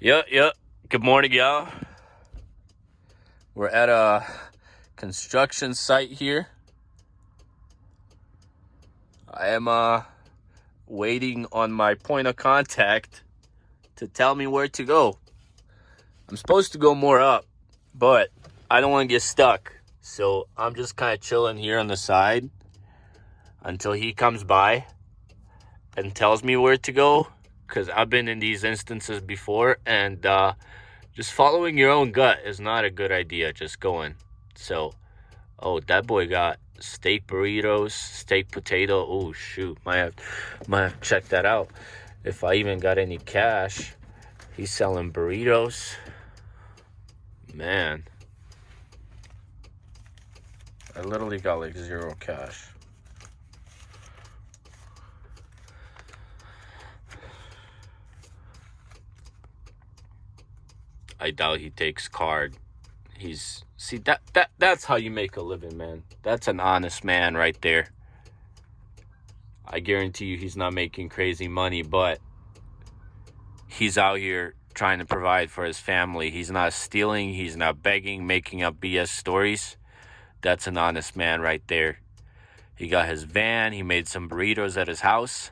Yep. Good morning, y'all. We're at a construction site here. I am waiting on my point of contact to tell me where to go. I'm supposed to go more up, but I don't want to get stuck. So I'm just kind of chilling here on the side until he comes by and tells me where to go. Because I've been in these instances before, and just following your own gut is not a good idea. Just going. So, oh, that boy got steak burritos, steak potato. Oh, shoot. Might have to check that out. If I even got any cash. He's selling burritos. Man. I literally got like 0 cash. I doubt he takes card. That's how you make a living, man. That's an honest man right there. I guarantee you he's not making crazy money, but he's out here trying to provide for his family. He's not stealing, he's not begging, making up BS stories. That's an honest man right there. He got his van, he made some burritos at his house,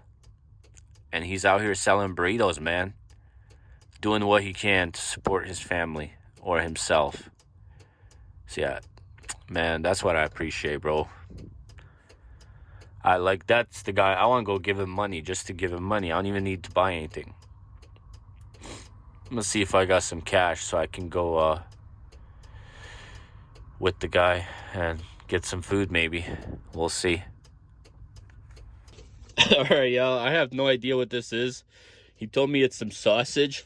and he's out here selling burritos, man. Doing what he can to support his family or himself. So yeah, man, that's what I appreciate, bro. That's the guy. I want to go give him money just to give him money. I don't even need to buy anything. I'm gonna see if I got some cash so I can go with the guy and get some food maybe. We'll see. All right, y'all. I have no idea what this is. He told me it's some sausage.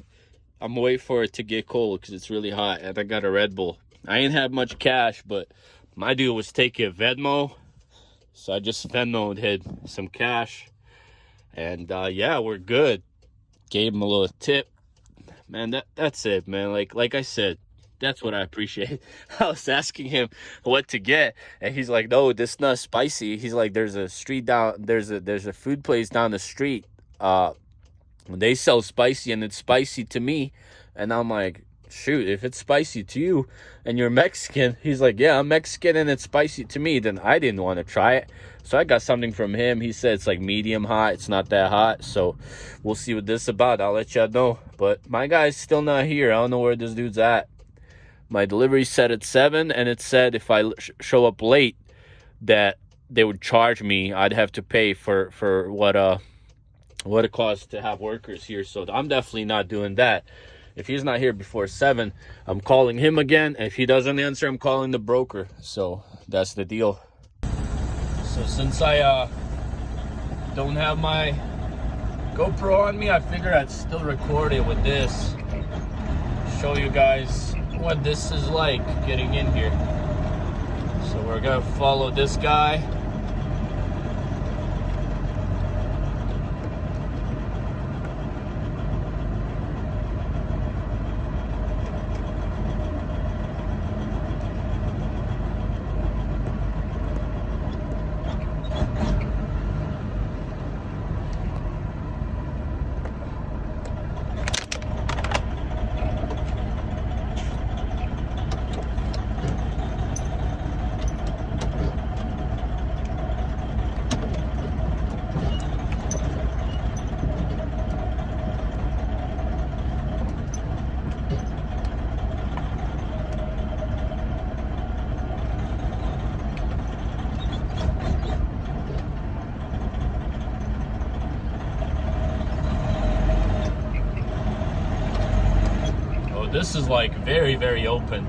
I'm waiting for it to get cold because it's really hot, and I got a Red Bull. I ain't have much cash, but my dude was taking a Venmo, so I just Venmo'd him some cash, and yeah, we're good. Gave him a little tip, man. That's it, man. Like I said, that's what I appreciate. I was asking him what to get, and he's like, "No, this not spicy." He's like, "There's a food place down the street. They sell spicy, and it's spicy to me." And I'm like, shoot, if it's spicy to you and you're Mexican, he's like, yeah, I'm Mexican and it's spicy to me. Then I didn't want to try it. So I got something from him. He said it's like medium hot. It's not that hot. So we'll see what this is about. I'll let y'all know. But my guy's still not here. I don't know where this dude's at. My delivery said at 7, and it said if I show up late that they would charge me. I'd have to pay for what it costs to have workers here. So I'm definitely not doing that. If he's not here before 7, I'm calling him again. If he doesn't answer, I'm calling the broker. So that's the deal. So since I don't have my GoPro on me, I figured I'd still record it with this. Show you guys what this is like getting in here. So we're gonna follow this guy. This is like very, very open.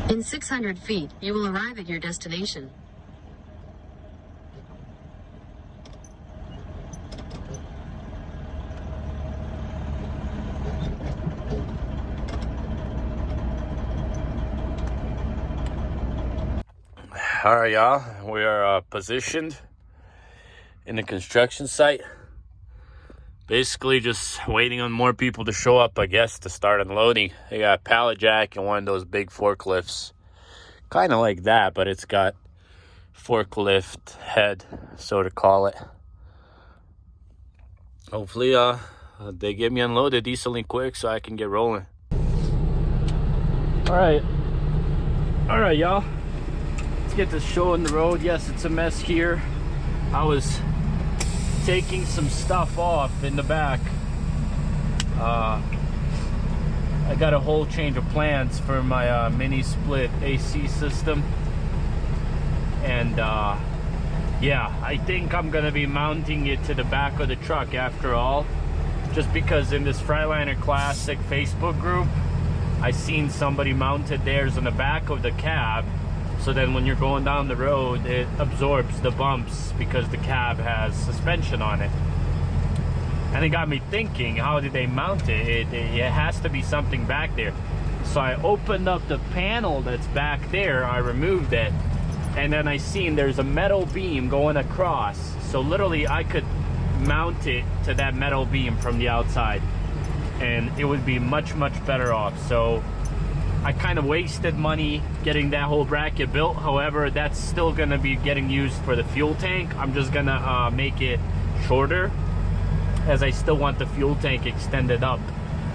In 600 feet, you will arrive at your destination. All right, y'all. We are positioned in the construction site. Basically just waiting on more people to show up, I guess, to start unloading. They got a pallet jack and one of those big forklifts. Kind of like that, but it's got forklift head, so to call it. Hopefully they get me unloaded decently quick so I can get rolling. All right, y'all. Let's get this show on the road. Yes, it's a mess here. I was taking some stuff off in the back. I got a whole change of plans for my mini split AC system, and yeah, I think I'm gonna be mounting it to the back of the truck after all, just because in this Freightliner Classic Facebook group I seen somebody mounted theirs on the back of the cab, so then when you're going down the road it absorbs the bumps because the cab has suspension on it. And it got me thinking, how did they mount it? It has to be something back there. So I opened up the panel that's back there, I removed it, and then I seen there's a metal beam going across. So literally I could mount it to that metal beam from the outside, and it would be much better off. So I kind of wasted money getting that whole bracket built. However, that's still gonna be getting used for the fuel tank. I'm just gonna make it shorter, as I still want the fuel tank extended up.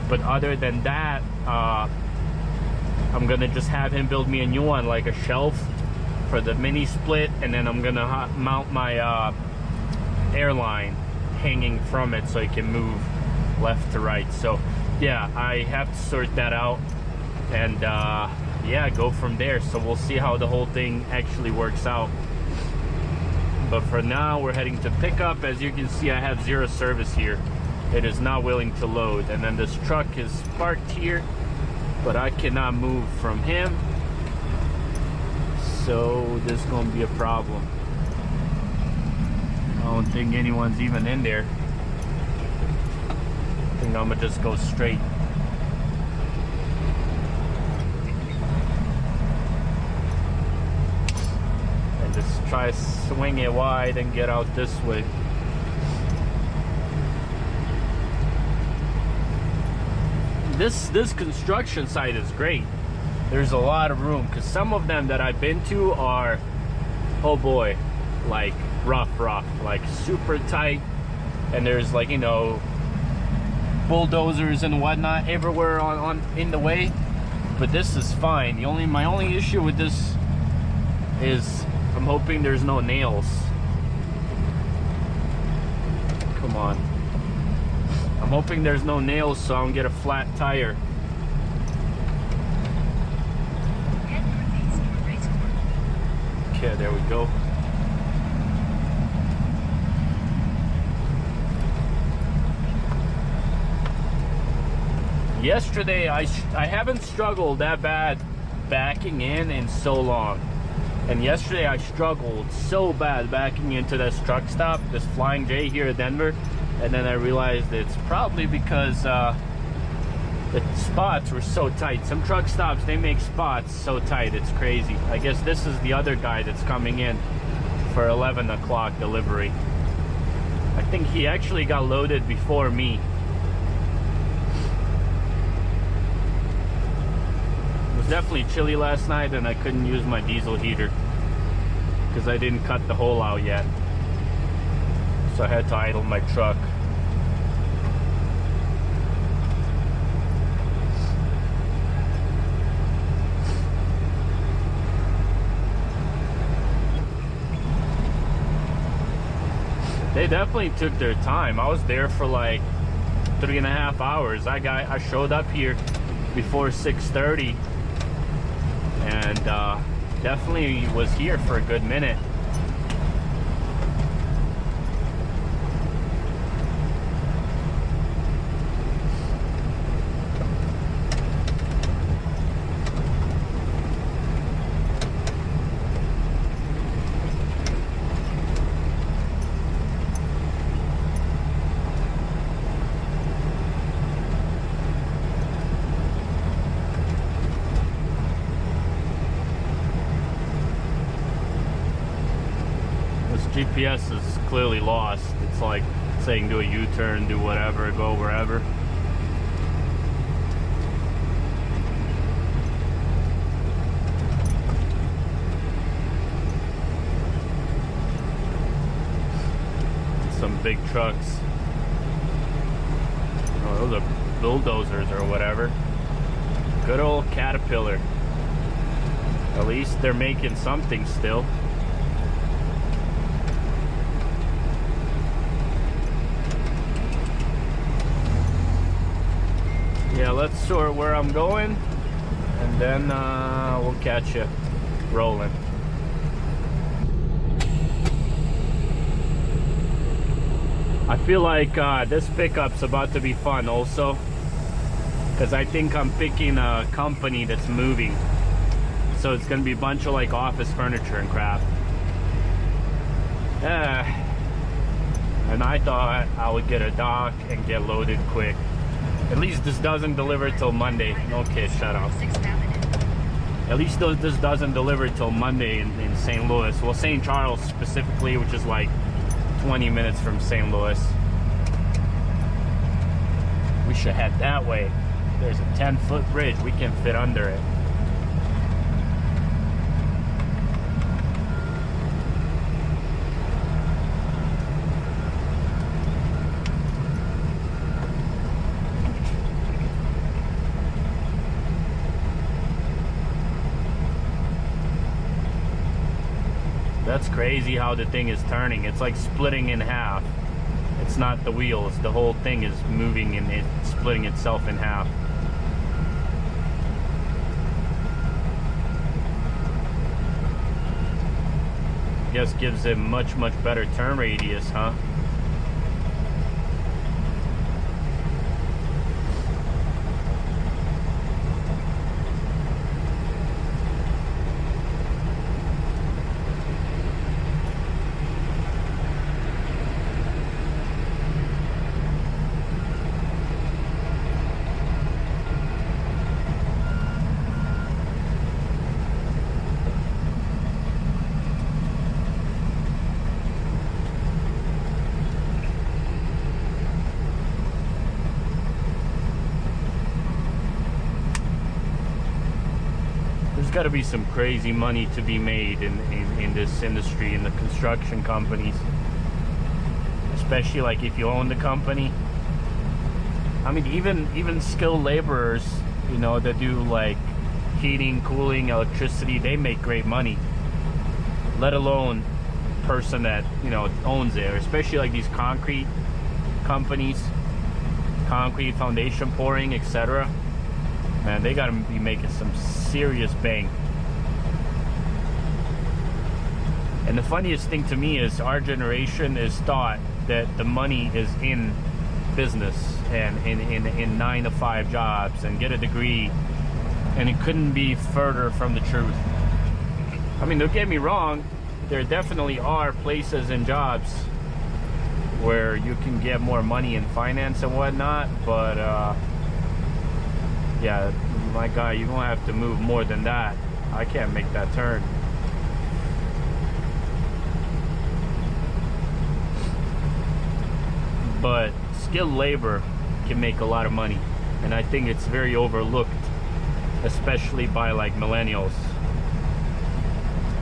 But other than that, I'm gonna just have him build me a new one, like a shelf for the mini split, and then I'm gonna mount my airline hanging from it so it can move left to right. So yeah, I have to sort that out, and yeah, go from there. So we'll see how the whole thing actually works out. But for now, we're heading to pickup. As you can see, I have 0 service here. It is not willing to load. And then this truck is parked here, but I cannot move from him. So this is gonna be a problem. I don't think anyone's even in there. I think I'm gonna just go straight. Just try to swing it wide and get out this way. This construction site is great. There's a lot of room, because some of them that I've been to are, oh boy, like rough, like super tight, and there's, like, you know, bulldozers and whatnot everywhere in the way. But this is fine. My only issue with this is I'm hoping there's no nails. Come on. I'm hoping there's no nails so I don't get a flat tire. Okay, there we go. Yesterday, I haven't struggled that bad backing in so long. And yesterday I struggled so bad backing into this truck stop, this Flying J here at Denver. And then I realized it's probably because the spots were so tight. Some truck stops, they make spots so tight, it's crazy. I guess this is the other guy that's coming in for 11 o'clock delivery. I think he actually got loaded before me. It was definitely chilly last night, and I couldn't use my diesel heater because I didn't cut the hole out yet. So I had to idle my truck. They definitely took their time. I was there for like 3.5 hours. I showed up here before 6:30, and definitely was here for a good minute. GPS is clearly lost. It's like saying do a U-turn, do whatever, go wherever. Some big trucks. Oh, those are bulldozers or whatever. Good old Caterpillar. At least they're making something still. Yeah, let's sort where I'm going, and then we'll catch you rolling. I feel like this pickup's about to be fun also, because I think I'm picking a company that's moving. So it's gonna be a bunch of like office furniture and crap. And I thought I would get a dock and get loaded quick. At least this doesn't deliver till Monday. Okay, shut up. At least this doesn't deliver till Monday in St. Louis. Well, St. Charles specifically, which is like 20 minutes from St. Louis. We should head that way. There's a 10-foot bridge. We can fit under it. That's crazy how the thing is turning. It's like splitting in half. It's not the wheels. The whole thing is moving and it's splitting itself in half. Guess gives it much better turn radius, huh? There's got to be some crazy money to be made in this industry, in the construction companies, especially like if you own the company. I mean, even skilled laborers, you know, that do like heating, cooling, electricity, they make great money, let alone person that, you know, owns it. Or especially like these concrete companies, concrete foundation pouring, etc. Man, they gotta be making some serious bank. And the funniest thing to me is our generation is taught that the money is in business and in 9-to-5 jobs and get a degree, and it couldn't be further from the truth. I mean, don't get me wrong, there definitely are places and jobs where you can get more money in finance and whatnot, but yeah, my guy, you're gonna have to move more than that. I can't make that turn. But skilled labor can make a lot of money, and I think it's very overlooked, especially by like millennials.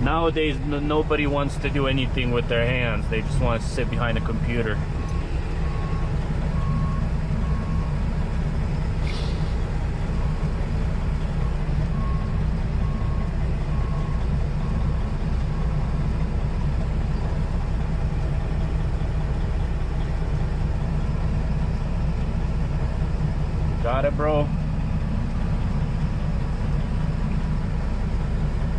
Nowadays, nobody wants to do anything with their hands. They just want to sit behind a computer. Got it, bro.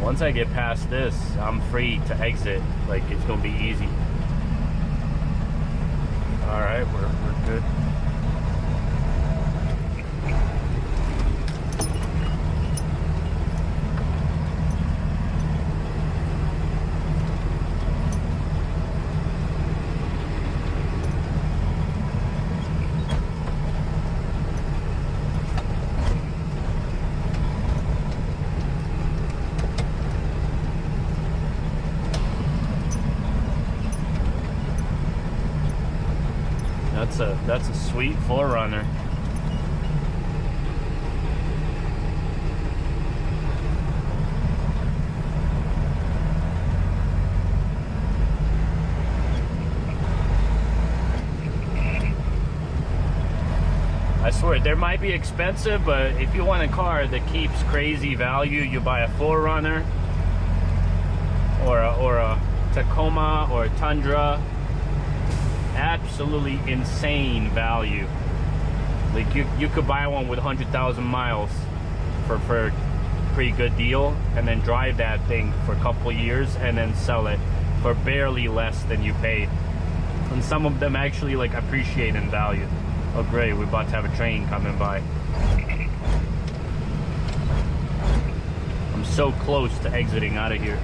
Once I get past this, I'm free to exit. Like, it's gonna be easy. All right, we're good. that's a sweet 4Runner. I swear, they might be expensive, but if you want a car that keeps crazy value, you buy a 4Runner or a Tacoma or a Tundra. Absolutely insane value. Like you could buy one with 100,000 miles for a pretty good deal, and then drive that thing for a couple years and then sell it for barely less than you paid. And some of them actually like appreciate in value. Oh great, we're about to have a train coming by. I'm so close to exiting out of here.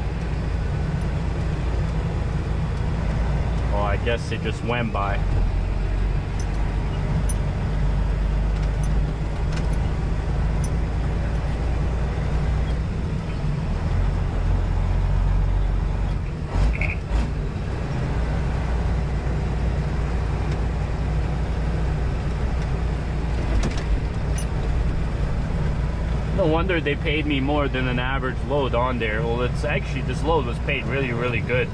Oh, I guess it just went by. No wonder they paid me more than an average load on there. Well, it's actually, this load was paid really, really good,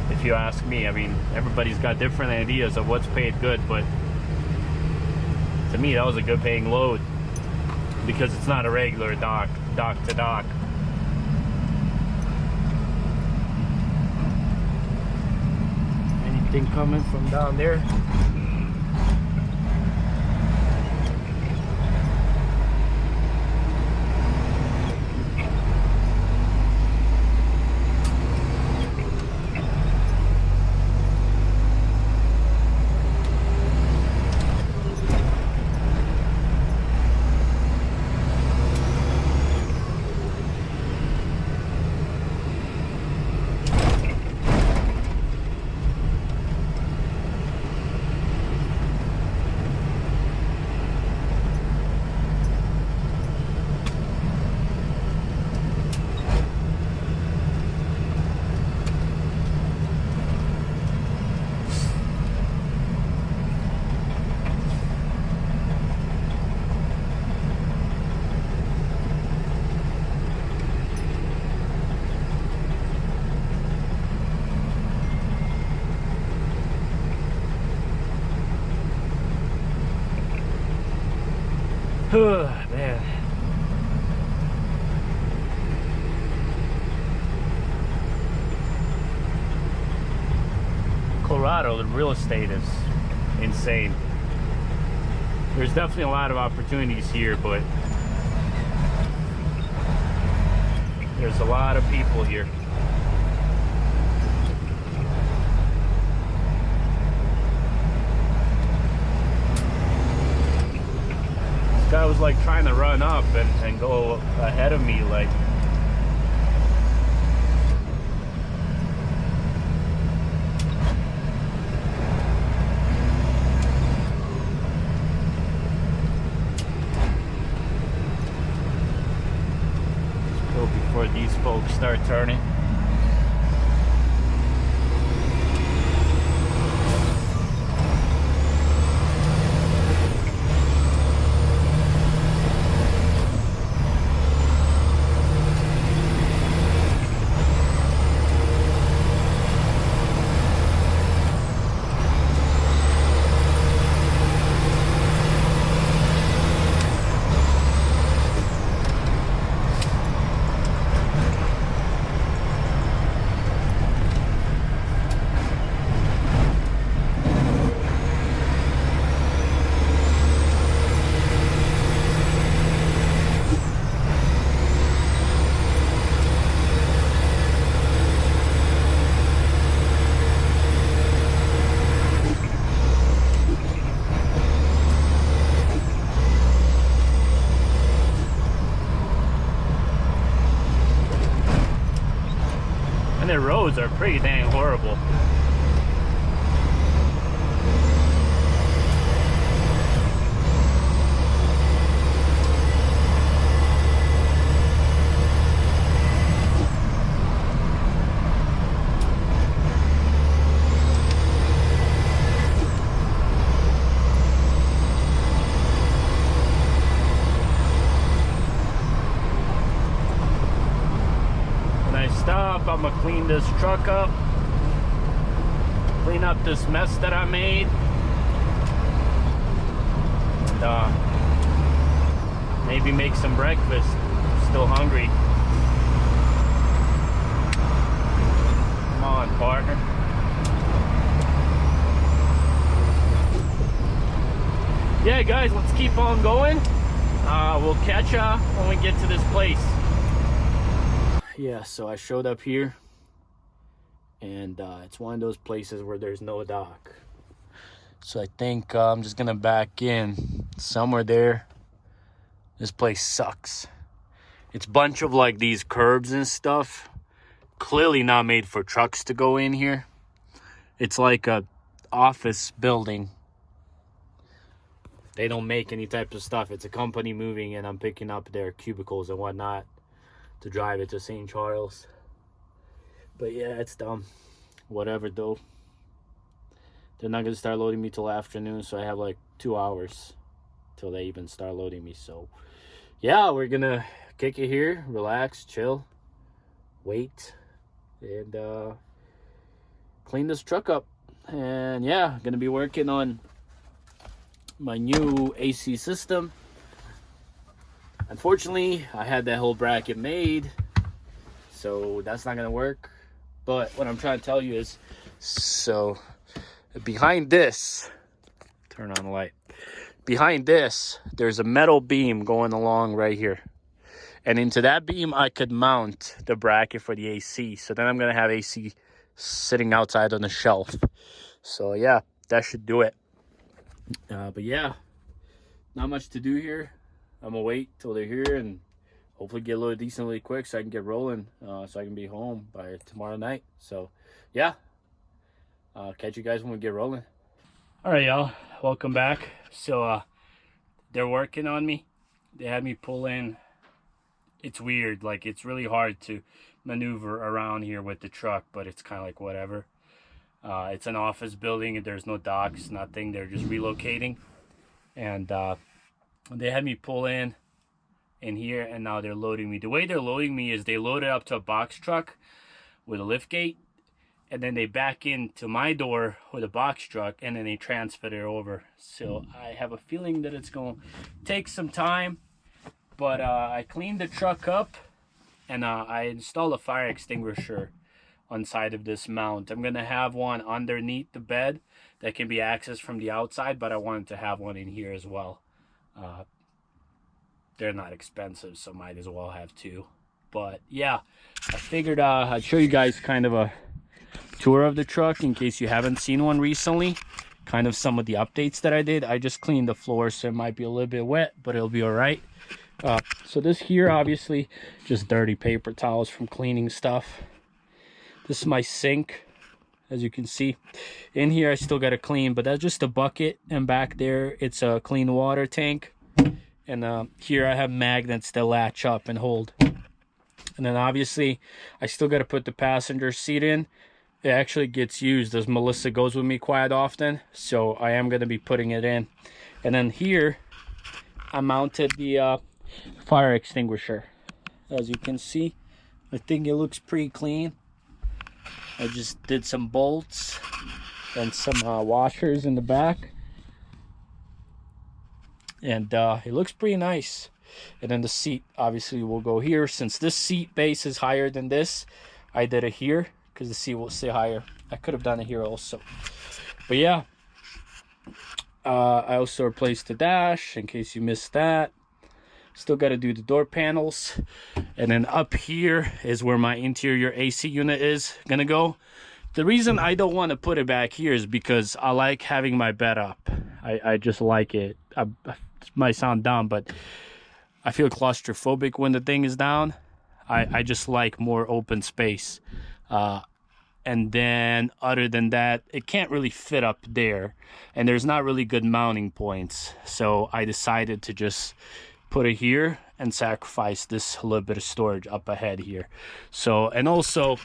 if you ask me. I mean, everybody's got different ideas of what's paid good, but to me, that was a good paying load because it's not a regular dock to dock. Anything coming from down there? Man. Colorado, the real estate is insane. There's definitely a lot of opportunities here, but there's a lot of people here. Guy was like trying to run up and go ahead of me, like let's go before these folks start turning. And their roads are pretty dang horrible. my stuff. I'm gonna clean this truck up, clean up this mess that I made, and maybe make some breakfast. I'm still hungry. Come on, partner. Yeah, guys, let's keep on going. We'll catch ya when we get to this place. Yeah, so I showed up here, and it's one of those places where there's no dock. So I think I'm just gonna back in somewhere there. This place sucks. It's a bunch of like these curbs and stuff. Clearly not made for trucks to go in here. It's like a office building. They don't make any type of stuff. It's a company moving, and I'm picking up their cubicles and whatnot to drive it to St. Charles. But yeah, it's dumb. Whatever though. They're not gonna start loading me till afternoon, so I have like 2 hours till they even start loading me. So yeah, we're gonna kick it here, relax, chill, wait, and clean this truck up. And yeah, gonna be working on my new AC system. Unfortunately, I had that whole bracket made, so that's not gonna work. But what I'm trying to tell you is, so behind this, turn on the light. Behind this, there's a metal beam going along right here. And into that beam, I could mount the bracket for the AC. So then I'm gonna have AC sitting outside on the shelf. So yeah, that should do it. But yeah, not much to do here. I'm gonna wait till they're here and hopefully get loaded decently quick so I can get rolling, so I can be home by tomorrow night. So yeah, catch you guys when we get rolling. All right, y'all, welcome back. So they're working on me. They had me pull in. It's weird, like it's really hard to maneuver around here with the truck, but it's kind of like whatever. It's an office building and there's no docks, nothing. They're just relocating, and they had me pull in here, and now they're loading me. The way they're loading me is they load it up to a box truck with a lift gate, and then they back into my door with a box truck, and then they transfer it over. So I have a feeling that it's going to take some time, but I cleaned the truck up, and I installed a fire extinguisher on side of this mount. I'm going to have one underneath the bed that can be accessed from the outside, but I wanted to have one in here as well. They're not expensive, so might as well have two. But yeah, I figured I'd show you guys kind of a tour of the truck in case you haven't seen one recently. Kind of some of the updates that I did. I just cleaned the floor, so it might be a little bit wet, but it'll be all right. So this here, obviously, just dirty paper towels from cleaning stuff. This is my sink, as you can see. In here, I still got to clean, but that's just a bucket, and back there, it's a clean water tank. And here I have magnets that latch up and hold. And then obviously, I still got to put the passenger seat in. It actually gets used as Melissa goes with me quite often, so I am going to be putting it in. And then here, I mounted the fire extinguisher. As you can see, I think it looks pretty clean. I just did some bolts and some washers in the back, and it looks pretty nice. And then the seat obviously will go here. Since this seat base is higher than this, I did it here because the seat will stay higher. I could have done it here also, but yeah, I also replaced the dash in case you missed that. Still got to do the door panels. And then up here is where my interior AC unit is gonna go. The reason I don't want to put it back here is because I like having my bed up. I just like it. It might sound dumb, but I feel claustrophobic when the thing is down. I just like more open space. And then other than that, it can't really fit up there, and there's not really good mounting points. So I decided to just put it here and sacrifice this little bit of storage up ahead here. So, and also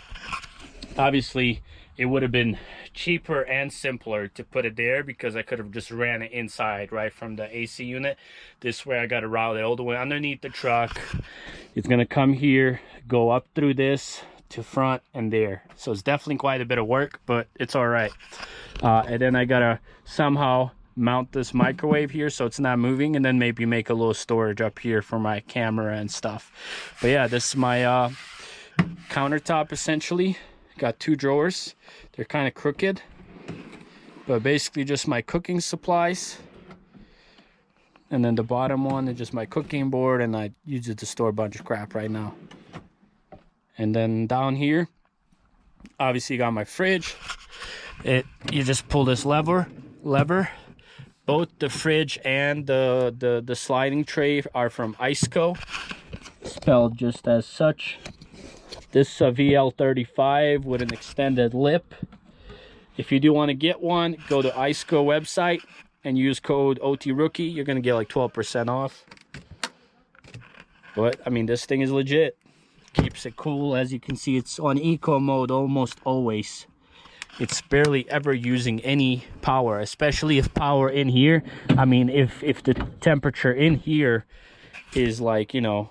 obviously it would have been cheaper and simpler to put it there because I could have just ran it inside right from the AC unit. This way I got to route it all the way underneath the truck. It's gonna come here, go up through this to front and there. So it's definitely quite a bit of work, but it's all right. And then I gotta somehow mount this microwave here so it's not moving, and then maybe make a little storage up here for my camera and stuff. But yeah, this is my countertop essentially. Got 2 drawers. They're kind of crooked, but basically just my cooking supplies. And then the bottom one is just my cooking board, and I use it to store a bunch of crap right now. And then down here, obviously you got my fridge. You just pull this lever. Both the fridge and the sliding tray are from Iceco, spelled just as such. This VL35 with an extended lip. If you do want to get one, go to Iceco website and use code OTRookie. You're gonna get like 12% off. But I mean, this thing is legit. Keeps it cool. As you can see, it's on eco mode almost always. It's barely ever using any power, especially if power in here. I mean, if the temperature in here is like, you know,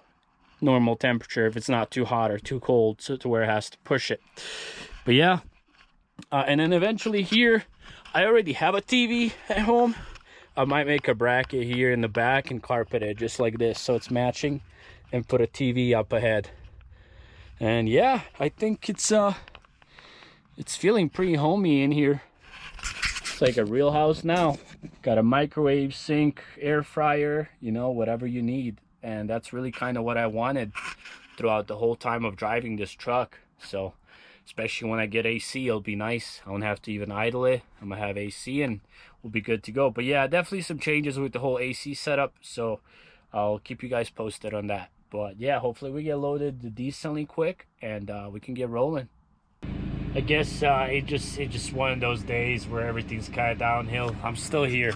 normal temperature, if it's not too hot or too cold, so to where it has to push it. But yeah, and then eventually here, I already have a TV at home. I might make a bracket here in the back and carpet it just like this so it's matching, and put a TV up ahead. And yeah, I think it's feeling pretty homey in here. It's like a real house now. Got a microwave, sink, air fryer, you know, whatever you need. And that's really kind of what I wanted throughout the whole time of driving this truck. So especially when I get AC, it'll be nice. I won't have to even idle it. I'm gonna have AC and we'll be good to go. But yeah, definitely some changes with the whole AC setup, so I'll keep you guys posted on that. But yeah, hopefully we get loaded decently quick and we can get rolling. I guess it's just one of those days where everything's kind of downhill. I'm still here,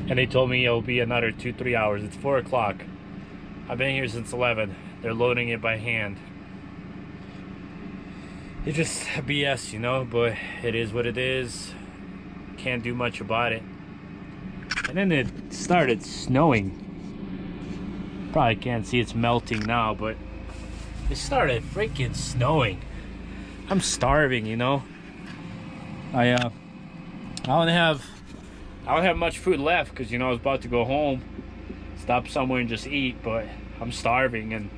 and they told me it'll be another 2-3 hours. It's 4 o'clock. I've been here since 11. They're loading it by hand. It's just BS, you know, but it is what it is. Can't do much about it. And then it started snowing. Probably can't see it's melting now, but it started freaking snowing. I'm starving, you know. I don't have much food left because, you know, I was about to go home, stop somewhere and just eat, but I'm starving and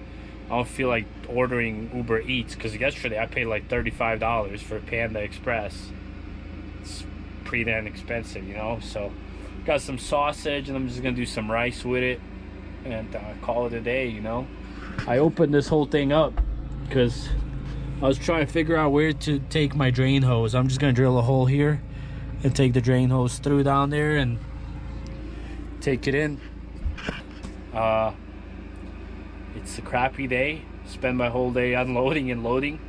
I don't feel like ordering Uber Eats because yesterday I paid like $35 for Panda Express. It's pretty damn expensive, you know. So got some sausage and I'm just gonna do some rice with it and call it a day, you know. I opened this whole thing up because I was trying to figure out where to take my drain hose. I'm just gonna drill a hole here and take the drain hose through down there and take it in. It's a crappy day. Spend my whole day unloading and loading.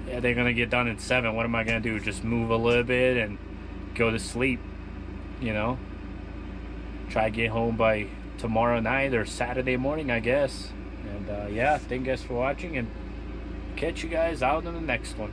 Yeah, they're gonna get done at 7. What am I gonna do? Just move a little bit and go to sleep, you know? Try to get home by tomorrow night or Saturday morning, I guess. And yeah, thank you guys for watching, and catch you guys out in the next one.